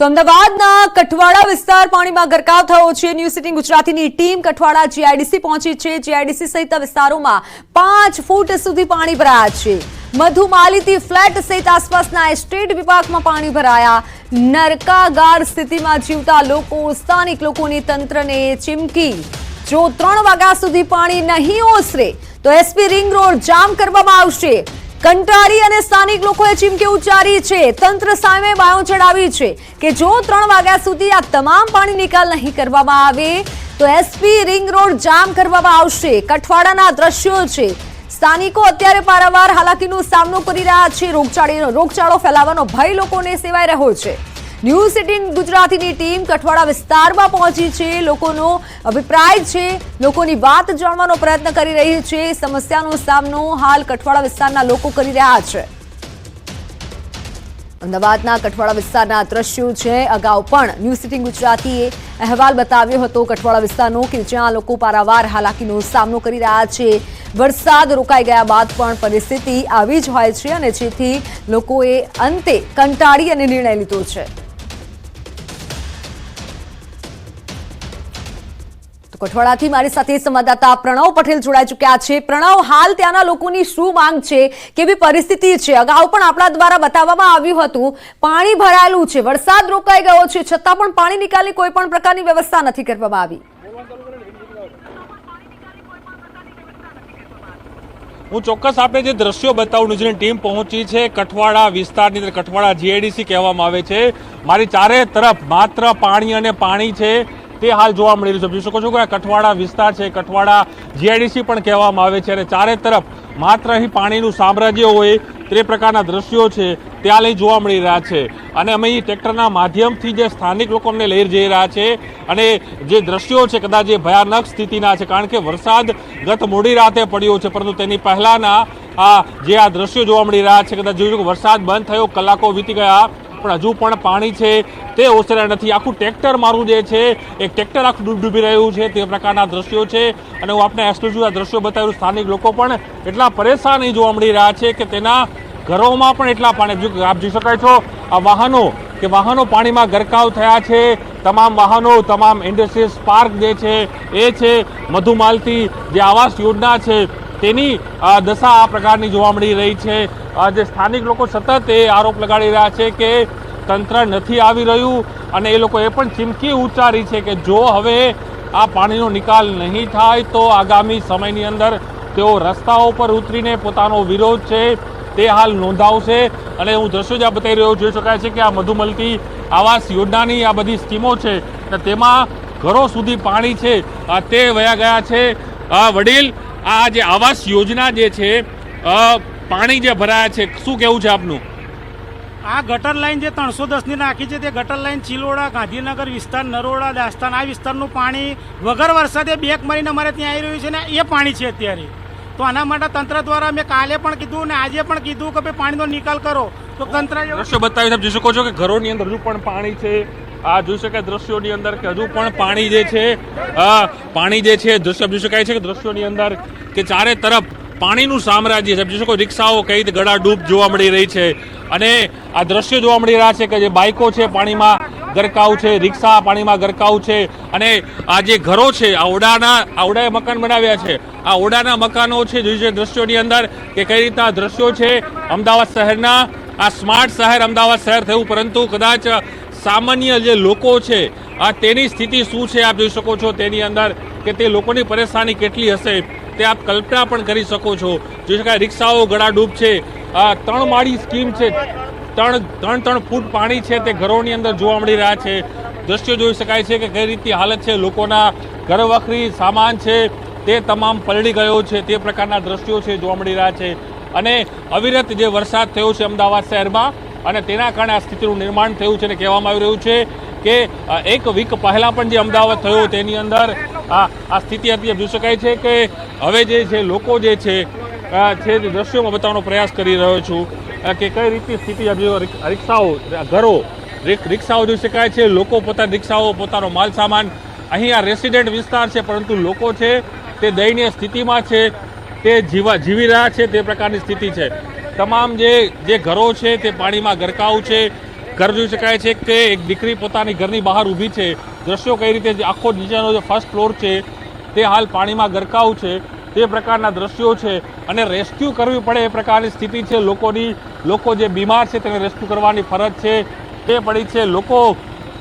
તો અમદાવાદના કઠવાડા વિસ્તાર પાણીમાં ગરકાવ થયો છે। ન્યૂઝ 18 ગુજરાતીની ટીમ કઠવાડા જીઆઈડીસી પહોંચી છે। જીઆઈડીસી સહિત વિસ્તારોમાં 5 ફૂટ સુધી પાણી ભરાયા છે। મધુમાલતી ફ્લેટ સહિત આસપાસના એસ્ટેટ વિભાગમાં પાણી ભરાયા। નરકાગાર સ્થિતિમાં જીવતા લોકો, સ્થાનિક લોકોની તંત્રને ચીમકી। જો 3 વાગ્યા સુધી પાણી નહીં ઓસરે તો એસપી રિંગ રોડ જામ કરવામાં આવશે। કંટાળી અને સ્થાનિક લોકોએ ચીમકી ઉચ્ચારી છે। તંત્ર સામે બાયો ચડાવી છે કે જો 3 વાગ્યા સુધી આ તમામ પાણી નિકાલ નહીં કરવામાં આવે તો એસપી રિંગ રોડ જામ કરવામાં આવશે। કઠવાડાના દ્રશ્યો છે। સ્થાનિકો અત્યારે પારાવાર હાલાકીનો સામનો કરી રહ્યા છે। રોગચાળો ફેલાવાનો ભય લોકોને સેવાઈ રહ્યો છે। ન્યૂઝ 18 ગુજરાતીની ટીમ કઠવાડા વિસ્તારમાં પહોંચી છે। લોકોનો અભિપ્રાય છે, લોકોની વાત જાણવાનો પ્રયત્ન કરી રહી છે। સમસ્યાનો સામનો હાલ કઠવાડા વિસ્તારના લોકો કરી રહ્યા છે। અમદાવાદના કઠવાડા વિસ્તારના દ્રશ્યો છે। અગાઉ પણ ન્યૂઝ 18 ગુજરાતીએ અહેવાલ બતાવ્યો હતો કઠવાડા વિસ્તારનો કે જ્યાં લોકો પારાવાર હાલાકીનો સામનો કરી રહ્યા છે। વરસાદ રોકાઈ ગયા બાદ પણ પરિસ્થિતિ આવી જ હોય છે અને જેથી લોકોએ અંતે કંટાળી અને નિર્ણય લીધો છે। કઠવાડાથી મારી સાથે સંવાદદાતા પ્રણવ પટેલ જોડાઈ ચૂક્યા છે। પ્રણવ, હાલ ત્યાંના લોકોની શું માંગ છે, કેવી પરિસ્થિતિ છે? અગાઉ પણ આપણા દ્વારા બતાવવામાં આવ્યું હતું પાણી ભરાયેલું છે, વરસાદ રોકાઈ ગયો છે, છતાં પણ પાણી નિકાલની કોઈ પણ પ્રકારની વ્યવસ્થા નથી કરવામાં આવી। હું ચોક્કસ આપણે જે દ્રશ્યો બતાવું, ન્યૂઝની ટીમ પહોંચી છે કઠવાડા વિસ્તારની અંદર। કઠવાડા જીઆઈડીસી કહેવામાં આવે છે। મારી ચારે તરફ માત્ર પાણી અને પાણી છે તે હાલ જોવા મળી રહ્યું છે। જોઈ શકો છો કે આ કઠવાડા વિસ્તાર છે, કઠવાડા જીઆઈડીસી પણ કહેવામાં આવે છે અને ચારે તરફ માત્ર અહીં પાણીનું સામ્રાજ્ય હોય તે પ્રકારના દ્રશ્યો છે ત્યાં લઈ જોવા મળી રહ્યા છે। અને અમે અહીં ટ્રેક્ટરના માધ્યમથી જે સ્થાનિક લોકો અમને લઈ જઈ રહ્યા છે અને જે દ્રશ્યો છે કદાચ એ ભયાનક સ્થિતિના છે, કારણ કે વરસાદ ગત મોડી રાતે પડ્યો છે, પરંતુ તેની પહેલાના જે આ દ્રશ્યો જોવા મળી રહ્યા છે, કદાચ જોયું કે વરસાદ બંધ થયો, કલાકો વીતી ગયા પણ હજુ પણ પાણી છે તે ઓસર્યા નથી। આખું ટ્રેક્ટર મારું જે છે એક ટ્રેક્ટર આખું ડૂબી રહ્યું છે તે પ્રકારના દ્રશ્યો છે। અને હું આપને એક્સક્લુઝિવ આ દ્રશ્યો બતાવ્યું। સ્થાનિક લોકો પણ એટલા પરેશાન જોવા મળી રહ્યા છે કે તેના ઘરોમાં પણ એટલા પાણી, આપ જોઈ શકાય છો આ વાહનો પાણીમાં ગરકાવ થયા છે। તમામ વાહનો, તમામ ઇન્ડસ્ટ્રીઝ પાર્ક જે છે એ છે, મધુમાલતી જે આવાસ યોજના છે તેની દશા આ પ્રકારની જોવા મળી રહી છે। જે સ્થાનિક લોકો સતત એ આરોપ લગાડી રહ્યા છે કે તંત્ર નથી આવી રહ્યું અને એ લોકો એ પણ ચીમકી ઉચ્ચારી છે કે જો હવે આ પાણીનો નિકાલ નહીં થાય તો આગામી સમયની અંદર તેઓ રસ્તાઓ પર ઉતરીને પોતાનો વિરોધ છે તે હાલ નોંધાવશે। અને હું દ્રશ્યો જ્યાં બતાવી રહ્યો જોઈ શકાય છે કે આ મધુમલતી આવાસ યોજનાની આ બધી સ્કીમો છે તેમાં ઘરો સુધી પાણી છે તે વયા ગયા છે। વડીલ, આ જે આવાસ યોજના જે છે પાણી જે ભરાયા છે, શું કેવું છે આપનું? આ ગટર લાઈન જે 310ની નાખી છે તે ગટર લાઈન ચિલોડા, ગાંધીનગર વિસ્તાર, નરોડા, દાસ્તાન આ વિસ્તારનું પાણી વગર વરસાદે બેક મારીને અમારે ત્યાં આવી રહ્યું છે ને એ પાણી છે અત્યારે। તો આના માટે તંત્ર દ્વારા મેં કાલે પણ કીધું ને આજે પણ કીધું કે ભાઈ પાણીનો નિકાલ કરો, તો તંત્ર દ્રશ્યો બતાવી આપ જોઈ શકો છો કે ઘરોની અંદર હજુ પણ પાણી છે। આ જોઈ શકાય દ્રશ્યોની અંદર કે હજુ પણ પાણી જે છે દ્રશ્ય જોઈ શકાય છે કે દ્રશ્યોની અંદર કે ચારે તરફ પાણીનું સામ્રાજ્ય છે। જોઈ શકો રિક્ષાઓ કઈ રીતે ગળાડૂબ જોવા મળી રહી છે અને આ દ્રશ્યો જોવા મળી રહ્યા છે કે જે બાઇકો છે પાણીમાં ગરકાવ છે, રિક્ષા પાણીમાં ગરકાવ છે અને આ જે ઘરો છે ઓરડાએ મકાન બનાવ્યા છે, આ ઓરડાના મકાનો છે। જોઈ દ્રશ્યોની અંદર કે કઈ રીતના દ્રશ્યો છે અમદાવાદ શહેરના, આ સ્માર્ટ શહેર અમદાવાદ શહેર થયું, પરંતુ કદાચ સામાન્ય જે લોકો છે તેની સ્થિતિ શું છે આપ જોઈ શકો છો તેની અંદર કે તે લોકોની પરેશાની કેટલી હશે તે આપ કલ્પના પણ કરી શકો છો। જોઈ શકાય રિક્ષાઓ ગળાડૂબ છે। 3 માળી સ્કીમ છે, 3 ફૂટ પાણી છે તે ઘરોની અંદર જોવા મળી રહ્યા છે। દ્રશ્યો જોઈ શકાય છે કે કઈ રીતની હાલત છે, લોકોના ઘરવખરી સામાન છે તે તમામ પલળી ગયો છે તે પ્રકારના દ્રશ્યો છે જોવા મળી રહ્યા છે। અને અવિરત જે વરસાદ થયો છે અમદાવાદ શહેરમાં અને તેના કારણે આ સ્થિતિનું નિર્માણ થયું છે અને કહેવામાં આવી રહ્યું છે કે 1 વીક પહેલા પણ જે અમદાવાદ થયો તેની અંદર આ સ્થિતિ હતી। જોઈ શકાય છે કે હવે જે છે લોકો જે છે દ્રશ્યોમાં બતાવવાનો પ્રયાસ કરી રહ્યો છું કે કઈ રીતની સ્થિતિ, રિક્ષાઓ, ઘરો, રિક્ષાઓ જોઈ શકાય છે, લોકો પોતાની રિક્ષાઓ, પોતાનો માલ સામાન, અહીં આ રેસિડેન્ટ વિસ્તાર છે પરંતુ લોકો છે તે દયનીય સ્થિતિમાં છે, તે જીવી રહ્યા છે તે પ્રકારની સ્થિતિ છે। તમામ જે ઘરો છે તે પાણીમાં ગરકાવ છે। ઘર જોઈ શકાય છે કે એક દીકરી પોતાની ઘરની બહાર ઊભી છે. દ્રશ્યો કઈ રીતે આખો નીચેનો જે ફર્સ્ટ ફ્લોર છે તે હાલ પાણીમાં ગરકાવ છે તે પ્રકારના દ્રશ્યો છે અને રેસ્ક્યુ કરવી પડે એ પ્રકારની સ્થિતિ છે લોકોની. લોકો જે બીમાર છે તેને રેસ્ક્યુ કરવાની ફરજ છે તે પડી છે. લોકો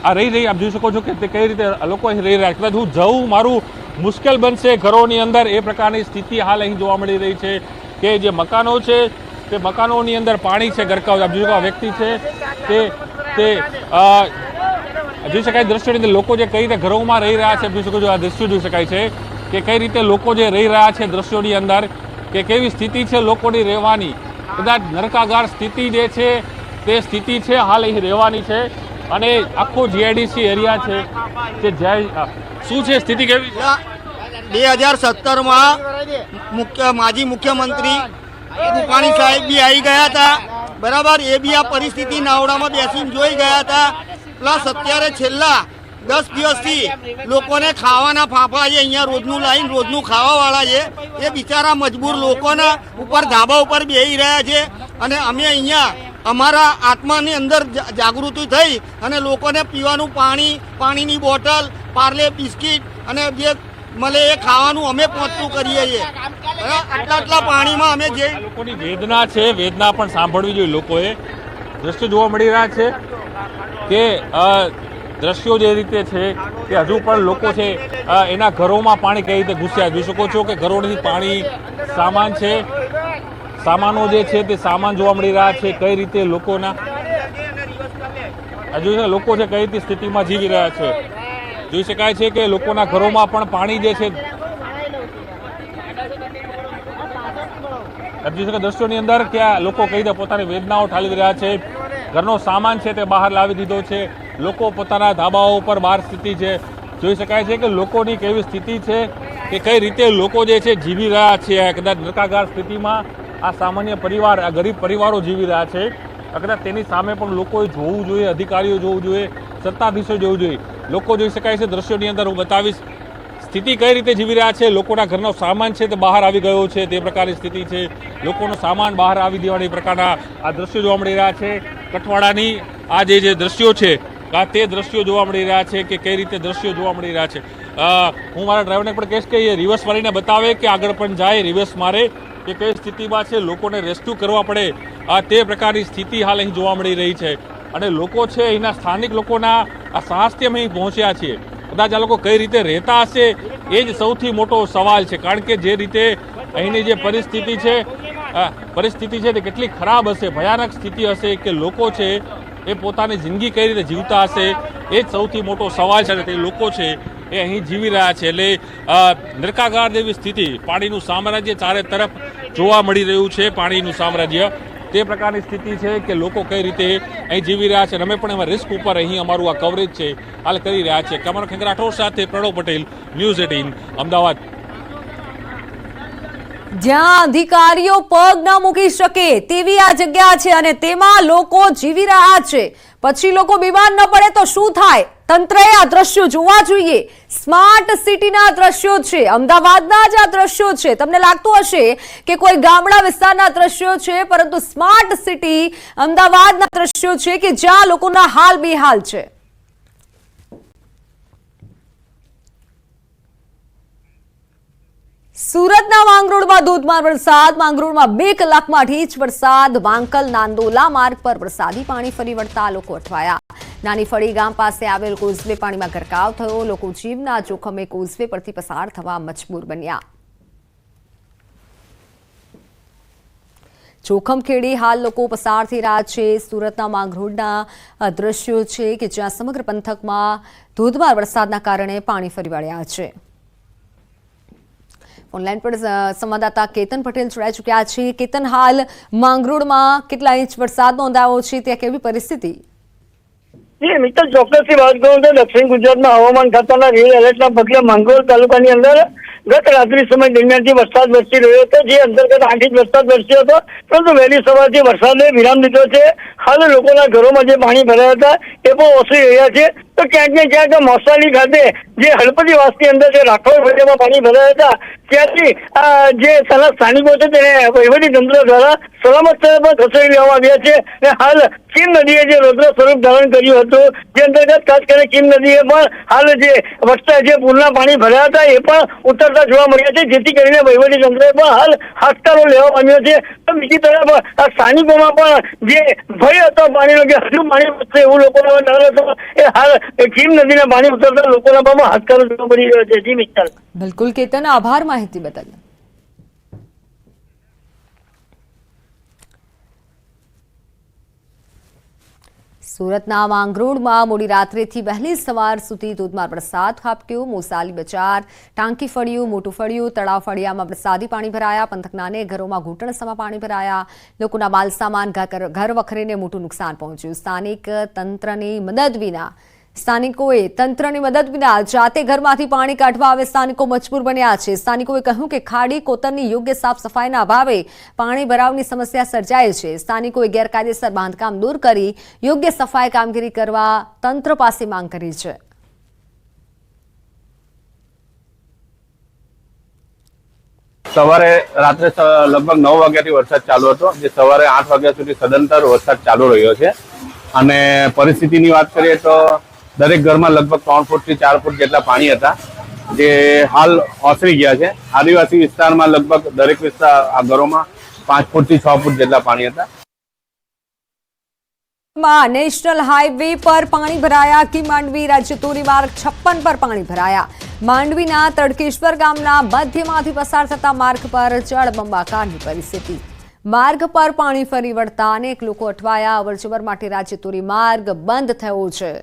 આ રહી આપ જોઈ શકો છો કે તે કઈ રીતે લોકો અહીં રહી રહ્યા છે. કદાચ હું જવું મારું મુશ્કેલ બનશે ઘરોની અંદર એ પ્રકારની સ્થિતિ હાલ અહીં જોવા મળી રહી છે કે જે મકાનો છે તે મકાનોની અંદર પાણી છે ગરકાવ. આપ જોઈ શકો આ વ્યક્તિ છે તે જોઈ શકાય દ્રશ્યોની અંદર લોકો જે કઈ રીતે ઘરોમાં રહી રહ્યા છે જોઈ શકો છો. આ દ્રશ્યો જોઈ શકાય છે કે કઈ રીતે લોકો જે રહી રહ્યા છે દ્રશ્યોની અંદર કે કેવી સ્થિતિ છે લોકોની રહેવાની. કદાચ નરકાગાર સ્થિતિ જે છે તે સ્થિતિ છે હાલ અહીં રહેવાની છે અને આખો જીઆઈડીસી એરિયા છે કે જ્યાં શું છે સ્થિતિ કેવી છે? 2017માં માજી મુખ્યમંત્રી રૂપાણી સાહેબ બી આવી ગયા હતા, બરાબર. એ બી આ પરિસ્થિતિ નાવડામાં બેસીને જોઈ ગયા હતા. પ્લસ અત્યારે છેલ્લા 10 દિવસથી લોકોને ખાવાના ફાંફા છે અહીંયા રોજનું લાઈન રોજનું ખાવાવાળા છે એ બિચારા મજબૂર લોકોના ઉપર ધાબા ઉપર બેસી રહ્યા છે. અને અમે અહીંયા અમારા આત્માની અંદર જાગૃતિ થઈ અને લોકોને પીવાનું પાણીની બોટલ, પાર્લે બિસ્કિટ અને જે મળે એ ખાવાનું અમે પહોંચતું કરીએ છીએ. આટલા પાણીમાં અમે જે લોકોની વેદના છે વેદના પણ સાંભળવી જોઈએ લોકોએ. દ્રશ્યો જોવા મળી રહ્યા છે કે દ્રશ્યો જે રીતે છે કે હજુ પણ લોકો છે એના ઘરોમાં પાણી કઈ રીતે ઘૂસ્યા. જોઈ શકો છો કે ઘરોની પાણી સામાન છે, સામાનો જે છે તે સામાન જોવા મળી રહ્યા છે. કઈ રીતે લોકોના હજુ લોકો છે કઈ રીતે સ્થિતિમાં જીવી રહ્યા છે જોઈ શકાય છે કે લોકોના ઘરોમાં પણ પાણી જે છે દ્રશ્યોની અંદર કે આ લોકો કઈ રીતે પોતાની વેદનાઓ ઠાલવી રહ્યા છે. ઘરનો સામાન છે તે બહાર લાવી દીધો છે. લોકો પોતાના ધાબાઓ પર બહાર સ્થિતિ છે. જોઈ શકાય છે કે લોકોની કેવી સ્થિતિ છે કે કઈ રીતે લોકો જે છે જીવી રહ્યા છે. કદાચ નરકાગાર સ્થિતિમાં આ સામાન્ય પરિવાર, આ ગરીબ પરિવારો જીવી રહ્યા છે. કદાચ તેની સામે પણ લોકોએ જોવું જોઈએ, અધિકારીઓ જોવું જોઈએ, સત્તાધીશો જોવું જોઈએ. લોકો જોઈ શકાય છે દ્રશ્યોની અંદર હું બતાવીશ સ્થિતિ કઈ રીતે જીવી રહ્યા છે. લોકોના ઘરનો સામાન છે તે બહાર આવી ગયો છે તે પ્રકારની સ્થિતિ છે. લોકોનો સામાન બહાર આવી દેવાની પ્રકારના આ દ્રશ્યો જોવા મળી રહ્યા છે. કઠવાડાની આ જે દ્રશ્યો છે તે દ્રશ્યો જોવા મળી રહ્યા છે કે કઈ રીતે દ્રશ્યો જોવા મળી રહ્યા છે. હું મારા ડ્રાઈવરને પણ કહીશ કે એ રિવર્સ મારીને બતાવે કે આગળ પણ જાય, રિવર્સ મારે કે કઈ સ્થિતિમાં છે. લોકોને રેસ્ક્યુ કરવા પડે તે પ્રકારની સ્થિતિ હાલ અહીં જોવા મળી રહી છે. અને લોકો છે અહીંના સ્થાનિક લોકોના આ સાહસથી અમે અહીં પહોંચ્યા છીએ. કદાચ આ લોકો કઈ રીતે રહેતા હશે એ જ સૌથી મોટો સવાલ છે. કારણ કે જે રીતે અહીંની જે પરિસ્થિતિ છે તે કેટલી ખરાબ હશે, ભયાનક સ્થિતિ હશે કે લોકો છે એ પોતાની જિંદગી કઈ રીતે જીવતા હશે એ જ સૌથી મોટો સવાલ છે. તે લોકો છે એ અહીં જીવી રહ્યા છે. એટલે નરકાગાર જેવી સ્થિતિ, પાણીનું સામ્રાજ્ય ચારે તરફ જોવા મળી રહ્યું છે. પાણીનું સામ્રાજ્ય તે પ્રકારની સ્થિતિ છે કે લોકો કઈ રીતે અહીં જીવી રહ્યા છે. અમે પણ એમાં રિસ્ક ઉપર અહીં અમારું આ કવરેજ છે હાલ કરી રહ્યા છે. કેમેરા ખેંગ રાઠોડ સાથે પ્રણવ પટેલ, ન્યૂઝ 18 અમદાવાદ. જ્યાં અધિકારીઓ પગ ન મૂકી શકે તેવી આ જગ્યા છે અને તેમાં લોકો જીવી રહ્યા છે. પછી લોકો બીમાર ન પડે તો શું થાય? તંત્રએ આ દ્રશ્યો જોવા જોઈએ. સ્માર્ટ સિટીના દ્રશ્યો છે, અમદાવાદના જ આ દ્રશ્યો છે. તમને લાગતું હશે કે કોઈ ગામડા વિસ્તારના દ્રશ્યો છે, પરંતુ સ્માર્ટ સિટી અમદાવાદના દ્રશ્યો છે કે જ્યાં લોકોના હાલ બેહાલ છે. સુરતના માંગરોળમાં ધોધમાર વરસાદ. માંગરોળમાં 2 કલાકમાં 8 ઇંચ વરસાદ. વાંકલ નાંદોલા માર્ગ પર વરસાદી પાણી ફરી વળતા લોકો અટવાયા. નાની ફળી ગામ પાસે આવેલ કોઝવે પાણીમાં ગરકાવ થયો. લોકો જીવના જોખમે કોઝવે પરથી પસાર થવા મજબૂર બન્યા. જોખમ ખેડી હાલ લોકો પસાર થઈ રહ્યા છે. સુરતના માંગરોળના દ્રશ્યો છે કે જ્યાં સમગ્ર પંથકમાં ધોધમાર વરસાદના કારણે પાણી ફરી વળ્યા છે. ઓનલાઈન પર સંવાદદાતા કેતન પટેલ જોડાઈ ચૂક્યા છે. કેતન, હાલ માંગરોળમાં કેટલા ઇંચ વરસાદ નોંધાયો છે, ત્યાં કેવી પરિસ્થિતિ? મિત્ર, ચોક્કસથી વાત કરું તો દક્ષિણ ગુજરાતમાં હવામાન ખાતાના રેડ એલર્ટના પગલે માંગરોળ તાલુકાની અંદર ગત રાત્રિ સમય દરમિયાનથી વરસાદ વરસી રહ્યો હતો, જે અંતર્ગત 8 ઇંચ વરસાદ વરસ્યો હતો. પરંતુ વહેલી સવારથી વરસાદે વિરામ લીધો છે. હાલ લોકોના ઘરોમાં જે પાણી ભરાયા હતા એ પણ ઓસરી રહ્યા છે. તો ક્યાંક ને ક્યાંક મોસાલી ખાતે જે હળપતિ વાસની અંદર જે રાખોડ ફળિયામાં પાણી ભરાયા હતા ત્યાંથી જે સ્થાનિકો છે તેને વહીવટી તંત્ર દ્વારા સલામત સ્થળે પણ ખસેડી લેવામાં આવ્યા છે અને હાલ કીમ નદીએ જે રૌદ્ર સ્વરૂપ ધારણ કર્યું હતું જે અંતર્ગત ખાસ કરીને કીમ નદીએ પણ હાલ જે વસતા જે પૂરના પાણી ભર્યા હતા એ પણ ઉતરતા જોવા મળ્યા છે, જેથી કરીને વહીવટી તંત્રએ પણ હાલ હાથકારો લેવા પામ્યો છે. તો બીજી તરફ સ્થાનિકોમાં પણ જે ભય હતો પાણીનો કે હજુ પાણી વધશે એવું લોકોનો ડર હતો એ હાલ કીમ નદીના પાણી ઉતરતા લોકોના પણ હાથકારો જોવા મળી રહ્યો છે. જી મિત્તલ. બિલકુલ કેતન, આભાર માહિતી બદલ. સુરતના માંગરોળમાં મોડી રાત્રેથી વહેલી સવાર સુધી ધોધમાર વરસાદ ખાબક્યો. મોસાલી બજાર, ટાંકી ફળિયું, મોટું ફળિયું, તળાવ ફળિયામાં વરસાદી પાણી ભરાયા. પંથકના અનેક ઘરોમાં ઘૂંટણસમાં પાણી ભરાયા. લોકોના માલસામાન, ઘર વખરીને મોટું નુકસાન પહોંચ્યું. સ્થાનિકોએ તંત્રની મદદ વિના જાતે ઘરમાંથી પાણી કાઢવા હવે સ્થાનિકો મજબૂર બન્યા છે. સ્થાનિકોએ કહ્યું કે ખાડી કોતરની યોગ્ય સાફ સફાઈના અભાવે પાણી ભરાવની સમસ્યા સર્જાય છે. સ્થાનિકોએ ગેરકાયદેસર બાંધકામ દૂર કરી યોગ્ય સફાઈ કામગીરી કરવા તંત્ર પાસે માંગ કરી છે. સવારે રાત્રે લગભગ 9 વાગ્યાથી વરસાદ ચાલુ હતો, જે સવારે 8 વાગ્યા સુધી સદંતર વરસાદ ચાલુ રહ્યો છે. અને પરિસ્થિતિની વાત કરીએ તો દરેક ઘરમાં લગભગ 3 ફૂટથી 4 ફૂટ જેટલા પાણી હતા, જે હાલ ઓસરી ગયા છે. આદિવાસી વિસ્તારમાં લગભગ દરેક ઘરોમાં 5 ફૂટથી 6 ફૂટ જેટલા પાણી હતા. નેશનલ હાઈવે પર પાણી ભરાયા. કી માંડવી રાજ્ય ધોરીમાર્ગ 56 પર પાણી ભરાયા. માંડવીના તડકેશ્વર ગામના મધ્યમાંથી પસાર થતા માર્ગ પર જળબંબાકારની પરિસ્થિતિ. માર્ગ પર પાણી ફરી વળતા અનેક લોકો અટવાયા. અવરજવર માટે રાજ્ય ધોરીમાર્ગ બંધ થયો છે.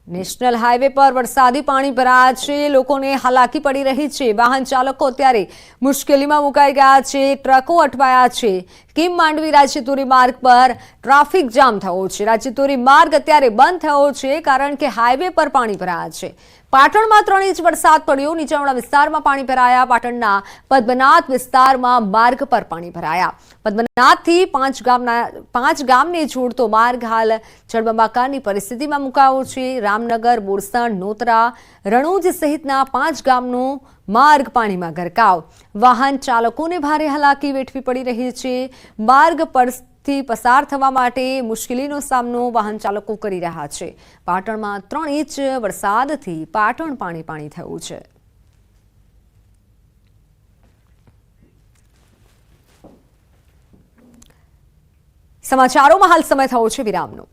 નેશનલ હાઈવે પર વરસાદી પાણી ભરાયા છે. લોકોને હાલાકી પડી રહી છે. વાહન ચાલકો અત્યારે મુશ્કેલીમાં મુકાઈ ગયા છે. ટ્રકો અટવાયા છે. કીમ માંડવી રાજ્ય ધોરીમાર્ગ પર ટ્રાફિક જામ થયો છે. રાજ્ય ધોરીમાર્ગ અત્યારે બંધ થયો છે કારણ કે હાઈવે પર પાણી ભરાયા છે. પાટણમાં 3 ઇંચ વરસાદ પડ્યો. નીચાણવાળા વિસ્તારમાં પાણી ભરાયા. પાટણના પદ્મનાથ વિસ્તારમાં માર્ગ પર પાણી ભરાયા. પદ્મનાથથી 5 ગામને જોડતો માર્ગ હાલ જળબંબાકારની પરિસ્થિતિમાં મુકાયો છે. રામનગર, બોરસણ, નોતરા, રણુજ સહિતના 5 ગામનો માર્ગ પાણીમાં ગરકાવ. વાહન ચાલકોને ભારે હાલાકી વેઠવી પડી રહી છે. માર્ગ પરથી પસાર થવા માટે મુશ્કેલીનો સામનો વાહન ચાલકો કરી રહ્યા છે. પાટણમાં 3 ઇંચ વરસાદથી પાટણ પાણી થયું છે. સમાચારોમાં હાલ સમય થયો છે વિરામનો.